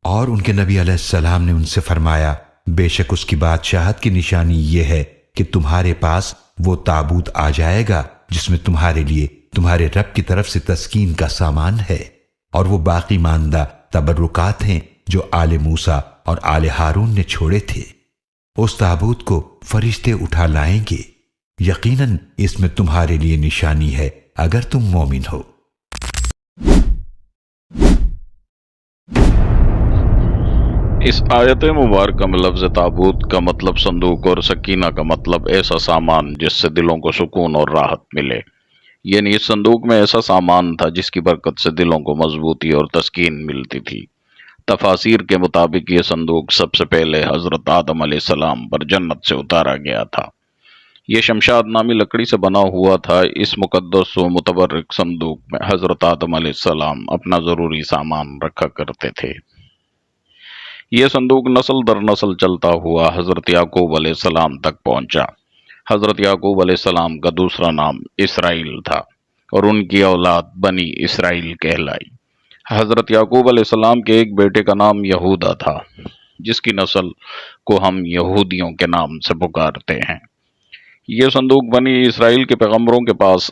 اور ان کے نبی علیہ السلام نے ان سے فرمایا، بے شک اس کی بادشاہت کی نشانی یہ ہے کہ تمہارے پاس وہ تابوت آ جائے گا جس میں تمہارے لیے تمہارے رب کی طرف سے تسکین کا سامان ہے، اور وہ باقی ماندہ تبرکات ہیں جو آل موسیٰ اور آل ہارون نے چھوڑے تھے۔ اس تابوت کو فرشتے اٹھا لائیں گے، یقیناً اس میں تمہارے لیے نشانی ہے اگر تم مومن ہو۔ اس آیت مبارکہ میں لفظ تابوت کا مطلب صندوق اور سکینہ کا مطلب ایسا سامان جس سے دلوں کو سکون اور راحت ملے، یعنی اس صندوق میں ایسا سامان تھا جس کی برکت سے دلوں کو مضبوطی اور تسکین ملتی تھی۔ تفاسیر کے مطابق یہ صندوق سب سے پہلے حضرت آدم علیہ السلام پر جنت سے اتارا گیا تھا۔ یہ شمشاد نامی لکڑی سے بنا ہوا تھا۔ اس مقدس و متبرک صندوق میں حضرت آدم علیہ السلام اپنا ضروری سامان رکھا کرتے تھے۔ یہ صندوق نسل در نسل چلتا ہوا حضرت یعقوب علیہ السلام تک پہنچا۔ حضرت یعقوب علیہ السلام کا دوسرا نام اسرائیل تھا اور ان کی اولاد بنی اسرائیل کہلائی۔ حضرت یعقوب علیہ السلام کے ایک بیٹے کا نام یہودا تھا، جس کی نسل کو ہم یہودیوں کے نام سے پکارتے ہیں۔ یہ صندوق بنی اسرائیل کے پیغمبروں کے پاس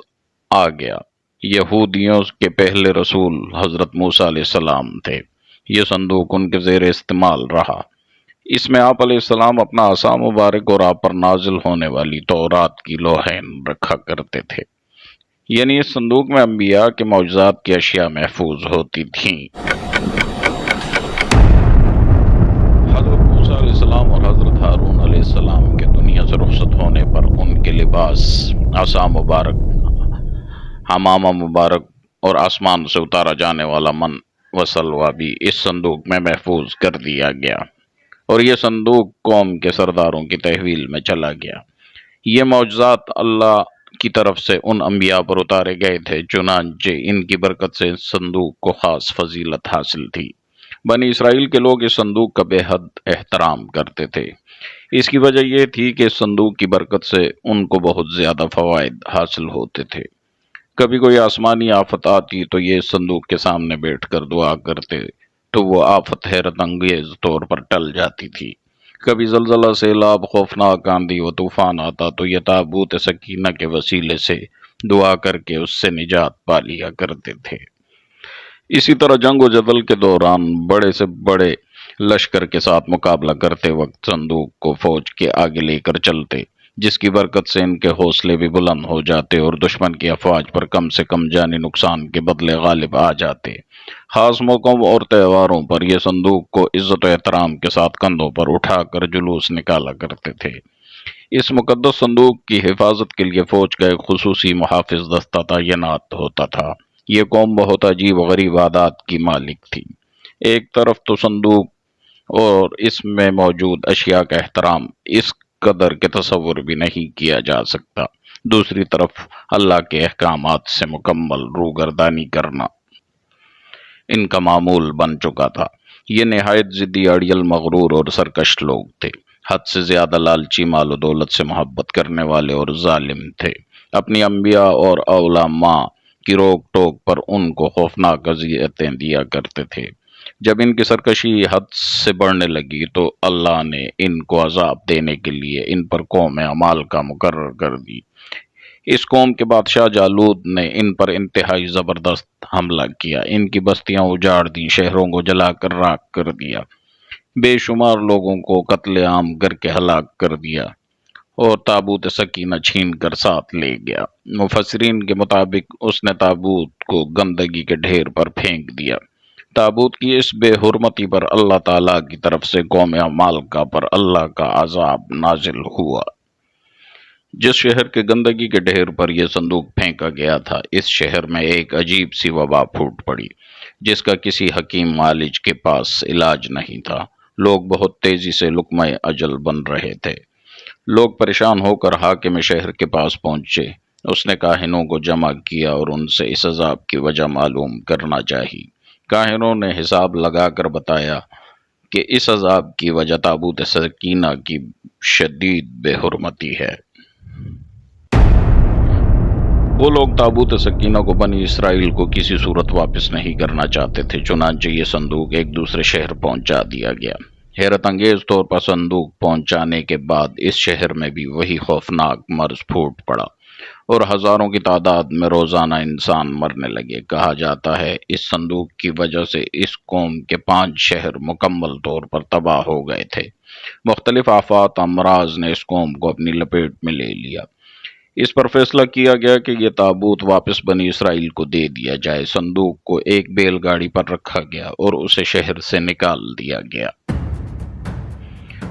آ گیا۔ یہودیوں کے پہلے رسول حضرت موسیٰ علیہ السلام تھے۔ یہ صندوق ان کے زیر استعمال رہا۔ اس میں آپ علیہ السلام اپنا عصا مبارک اور آپ پر نازل ہونے والی تورات کی لوحین رکھا کرتے تھے، یعنی اس صندوق میں انبیاء کے معجزات کی اشیاء محفوظ ہوتی تھیں۔ حضرت موسیٰ علیہ السلام اور حضرت ہارون علیہ السلام کے دنیا سے رخصت ہونے پر ان کے لباس، عصا مبارک، حمامہ مبارک اور آسمان سے اتارا جانے والا من و سلوہ بھی اس صندوق میں محفوظ کر دیا گیا، اور یہ صندوق قوم کے سرداروں کی تحویل میں چلا گیا۔ یہ معجزات اللہ کی طرف سے ان انبیاء پر اتارے گئے تھے، چنانچہ ان کی برکت سے اس صندوق کو خاص فضیلت حاصل تھی۔ بنی اسرائیل کے لوگ اس صندوق کا بے حد احترام کرتے تھے۔ اس کی وجہ یہ تھی کہ اس صندوق کی برکت سے ان کو بہت زیادہ فوائد حاصل ہوتے تھے۔ کبھی کوئی آسمانی آفت آتی تو یہ اس صندوق کے سامنے بیٹھ کر دعا کرتے تو وہ آفت حیرت انگیز طور پر ٹل جاتی تھی۔ کبھی زلزلہ، سیلاب، خوفناک آندھی و طوفان آتا تو یہ تابوت سکینہ کے وسیلے سے دعا کر کے اس سے نجات پا لیا کرتے تھے۔ اسی طرح جنگ و جدل کے دوران بڑے سے بڑے لشکر کے ساتھ مقابلہ کرتے وقت صندوق کو فوج کے آگے لے کر چلتے، جس کی برکت سے ان کے حوصلے بھی بلند ہو جاتے اور دشمن کی افواج پر کم سے کم جانی نقصان کے بدلے غالب آ جاتے۔ خاص موقعوں اور تہواروں پر یہ صندوق کو عزت و احترام کے ساتھ کندھوں پر اٹھا کر جلوس نکالا کرتے تھے۔ اس مقدس صندوق کی حفاظت کے لیے فوج کا ایک خصوصی محافظ دستہ تعینات ہوتا تھا۔ یہ قوم بہت عجیب و غریب عادات کی مالک تھی۔ ایک طرف تو صندوق اور اس میں موجود اشیاء کا احترام اس قدر کے تصور بھی نہیں کیا جا سکتا، دوسری طرف اللہ کے احکامات سے مکمل روگردانی کرنا ان کا معمول بن چکا تھا۔ یہ نہایت ضدی، اڑیل، مغرور اور سرکش لوگ تھے، حد سے زیادہ لالچی، مال و دولت سے محبت کرنے والے اور ظالم تھے۔ اپنی انبیاء اور علماء کی روک ٹوک پر ان کو خوفناک اذیتیں دیا کرتے تھے۔ جب ان کی سرکشی حد سے بڑھنے لگی تو اللہ نے ان کو عذاب دینے کے لیے ان پر قوم عمال کا مقرر کر دی۔ اس قوم کے بادشاہ جالود نے ان پر انتہائی زبردست حملہ کیا، ان کی بستیاں اجاڑ دی، شہروں کو جلا کر راکھ کر دیا، بے شمار لوگوں کو قتل عام کر کے ہلاک کر دیا اور تابوت سکینہ چھین کر ساتھ لے گیا۔ مفسرین کے مطابق اس نے تابوت کو گندگی کے ڈھیر پر پھینک دیا۔ تابوت کی اس بے حرمتی پر اللہ تعالیٰ کی طرف سے قوم عمالقہ پر اللہ کا عذاب نازل ہوا۔ جس شہر کے گندگی کے ڈھیر پر یہ صندوق پھینکا گیا تھا، اس شہر میں ایک عجیب سی وبا پھوٹ پڑی جس کا کسی حکیم معالج کے پاس علاج نہیں تھا۔ لوگ بہت تیزی سے لقمہ اجل بن رہے تھے۔ لوگ پریشان ہو کر حاکم شہر کے پاس پہنچے۔ اس نے کاہنوں کو جمع کیا اور ان سے اس عذاب کی وجہ معلوم کرنا چاہی۔ کاہنوں نے حساب لگا کر بتایا کہ اس عذاب کی وجہ تابوت سکینہ کی شدید بے حرمتی ہے۔ وہ لوگ تابوت سکینہ کو بنی اسرائیل کو کسی صورت واپس نہیں کرنا چاہتے تھے، چنانچہ یہ صندوق ایک دوسرے شہر پہنچا دیا گیا۔ حیرت انگیز طور پر صندوق پہنچانے کے بعد اس شہر میں بھی وہی خوفناک مرض پھوٹ پڑا اور ہزاروں کی تعداد میں روزانہ انسان مرنے لگے۔ کہا جاتا ہے اس صندوق کی وجہ سے اس قوم کے 5 شہر مکمل طور پر تباہ ہو گئے تھے۔ مختلف آفات امراض نے اس قوم کو اپنی لپیٹ میں لے لیا۔ اس پر فیصلہ کیا گیا کہ یہ تابوت واپس بنی اسرائیل کو دے دیا جائے۔ صندوق کو ایک بیل گاڑی پر رکھا گیا اور اسے شہر سے نکال دیا گیا۔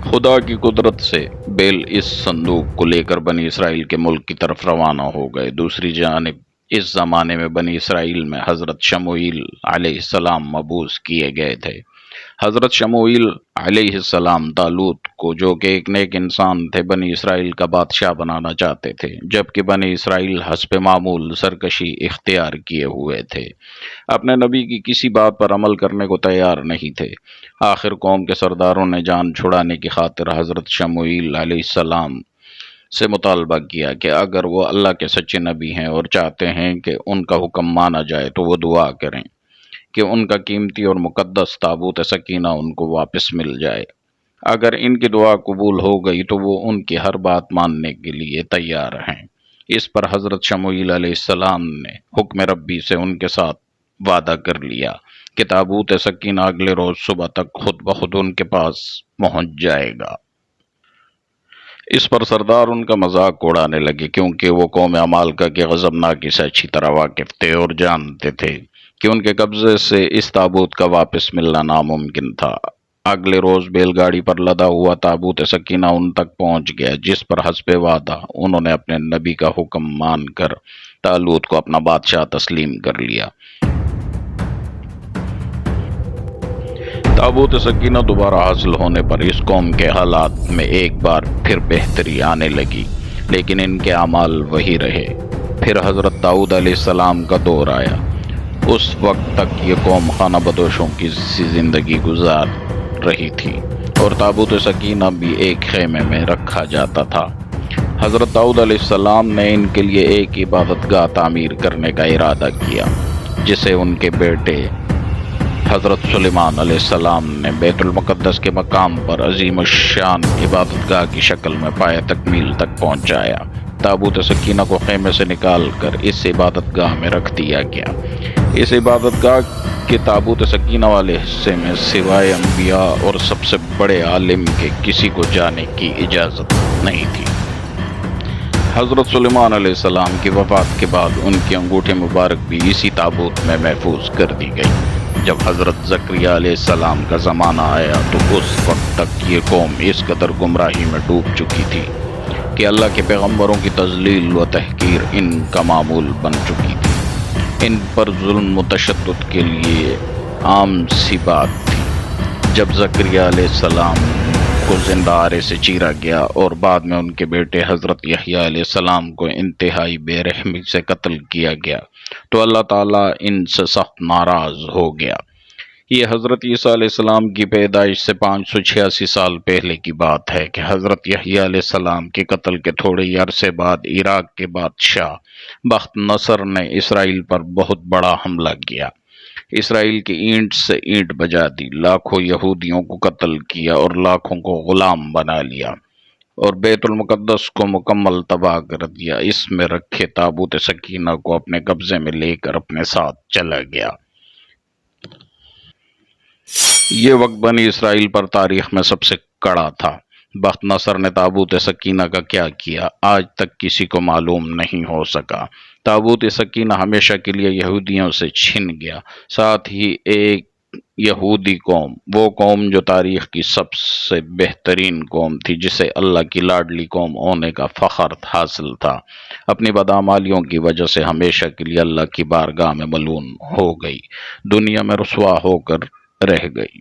خدا کی قدرت سے بیل اس صندوق کو لے کر بنی اسرائیل کے ملک کی طرف روانہ ہو گئے۔ دوسری جانب اس زمانے میں بنی اسرائیل میں حضرت شموئیل علیہ السلام مبعوث کیے گئے تھے۔ حضرت شموئیل علیہ السلام طالوت کو، جو کہ ایک نیک انسان تھے، بنی اسرائیل کا بادشاہ بنانا چاہتے تھے، جبکہ بنی اسرائیل حسب معمول سرکشی اختیار کیے ہوئے تھے، اپنے نبی کی کسی بات پر عمل کرنے کو تیار نہیں تھے۔ آخر قوم کے سرداروں نے جان چھڑانے کی خاطر حضرت شموئیل علیہ السلام سے مطالبہ کیا کہ اگر وہ اللہ کے سچے نبی ہیں اور چاہتے ہیں کہ ان کا حکم مانا جائے تو وہ دعا کریں کہ ان کا قیمتی اور مقدس تابوت سکینہ ان کو واپس مل جائے۔ اگر ان کی دعا قبول ہو گئی تو وہ ان کی ہر بات ماننے کے لیے تیار ہیں۔ اس پر حضرت شموئیل علیہ السلام نے حکم ربی سے ان کے ساتھ وعدہ کر لیا کہ تابوت سکینہ اگلے روز صبح تک خود بخود ان کے پاس پہنچ جائے گا۔ اس پر سردار ان کا مذاق اڑانے لگے، کیونکہ وہ قوم عمالقہ کے غضبناکی سے اچھی طرح واقف تھے اور جانتے تھے کہ ان کے قبضے سے اس تابوت کا واپس ملنا ناممکن تھا۔ اگلے روز بیل گاڑی پر لدا ہوا تابوت سکینہ ان تک پہنچ گیا، جس پر حسب وعدہ انہوں نے اپنے نبی کا حکم مان کر طالوت کو اپنا بادشاہ تسلیم کر لیا۔ تابوت سکینہ دوبارہ حاصل ہونے پر اس قوم کے حالات میں ایک بار پھر بہتری آنے لگی، لیکن ان کے اعمال وہی رہے۔ پھر حضرت داؤد علیہ السلام کا دور آیا۔ اس وقت تک یہ قوم خانہ بدوشوں کی سی زندگی گزار رہی تھی اور تابوت سکینہ بھی ایک خیمے میں رکھا جاتا تھا۔ حضرت داؤد علیہ السلام نے ان کے لیے ایک عبادت گاہ تعمیر کرنے کا ارادہ کیا، جسے ان کے بیٹے حضرت سلیمان علیہ السلام نے بیت المقدس کے مقام پر عظیم الشان عبادت گاہ کی شکل میں پایہ تکمیل تک پہنچایا۔ تابوت سکینہ کو خیمے سے نکال کر اس عبادت گاہ میں رکھ دیا گیا۔ اس عبادت گاہ کے تابوت سکینہ والے حصے میں سوائے انبیاء اور سب سے بڑے عالم کے کسی کو جانے کی اجازت نہیں تھی۔ حضرت سلیمان علیہ السلام کی وفات کے بعد ان کی انگوٹھی مبارک بھی اسی تابوت میں محفوظ کر دی گئی۔ جب حضرت زکریا علیہ السلام کا زمانہ آیا تو اس وقت تک یہ قوم اس قدر گمراہی میں ڈوب چکی تھی کہ اللہ کے پیغمبروں کی تذلیل و تحقیر ان کا معمول بن چکی تھی۔ ان پر ظلم و تشدد کے لیے عام سی بات تھی۔ جب زکریا علیہ السلام کو زندہ آرے سے چیرا گیا اور بعد میں ان کے بیٹے حضرت یحییٰ علیہ السلام کو انتہائی بے رحمی سے قتل کیا گیا تو اللہ تعالیٰ ان سے سخت ناراض ہو گیا۔ یہ حضرت عیسیٰ علیہ السلام کی پیدائش سے 586 سال پہلے کی بات ہے کہ حضرت یحییٰ علیہ السلام کے قتل کے تھوڑے ہی عرصے بعد عراق کے بادشاہ بخت نصر نے اسرائیل پر بہت بڑا حملہ کیا۔ اسرائیل کی اینٹ سے اینٹ بجا دی، لاکھوں یہودیوں کو قتل کیا اور لاکھوں کو غلام بنا لیا اور بیت المقدس کو مکمل تباہ کر دیا۔ اس میں رکھے تابوت سکینہ کو اپنے قبضے میں لے کر اپنے ساتھ چلا گیا۔ یہ وقت بنی اسرائیل پر تاریخ میں سب سے کڑا تھا۔ بخت نصر نے تابوت سکینہ کا کیا کیا، آج تک کسی کو معلوم نہیں ہو سکا۔ تابوت سکینہ ہمیشہ کے لیے یہودیوں سے چھن گیا۔ ساتھ ہی ایک یہودی قوم، وہ قوم جو تاریخ کی سب سے بہترین قوم تھی، جسے اللہ کی لاڈلی قوم ہونے کا فخر حاصل تھا، اپنی بدعمالیوں کی وجہ سے ہمیشہ کے لیے اللہ کی بارگاہ میں ملعون ہو گئی، دنیا میں رسوا ہو کر رہ گئی۔